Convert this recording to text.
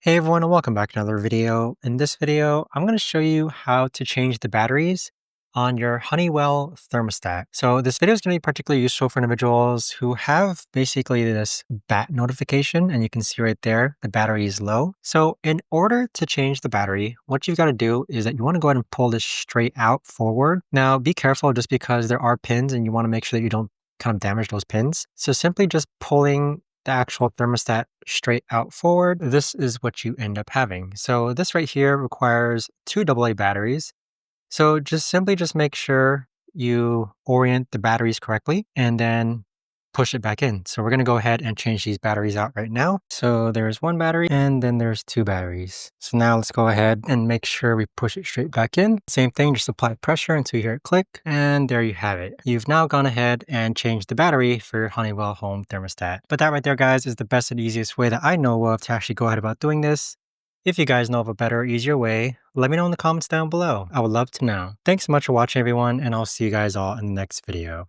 Hey everyone, and welcome back to another video. In this video, I'm going to show you how to change the batteries on your Honeywell thermostat. So this video is going to be particularly useful for individuals who have basically this bat notification, and you can see right there, the battery is low. So in order to change the battery, what you've got to do is that you want to go ahead and pull this straight out forward. Now be careful just because there are pins and you want to make sure that you don't kind of damage those pins. So simply just pulling the actual thermostat straight out forward, this is what you end up having. So this right here requires two AA batteries. So just make sure you orient the batteries correctly and then push it back in. So we're going to go ahead and change these batteries out right now. So there's one battery and then there's two batteries. So now let's go ahead and make sure we push it straight back in. Same thing, just apply pressure until you hear it click, and there you have it. You've now gone ahead and changed the battery for your Honeywell home thermostat. But that right there, guys, is the best and easiest way that I know of to actually go ahead about doing this. If you guys know of a better, easier way, let me know in the comments down below. I would love to know. Thanks so much for watching, everyone, and I'll see you guys all in the next video.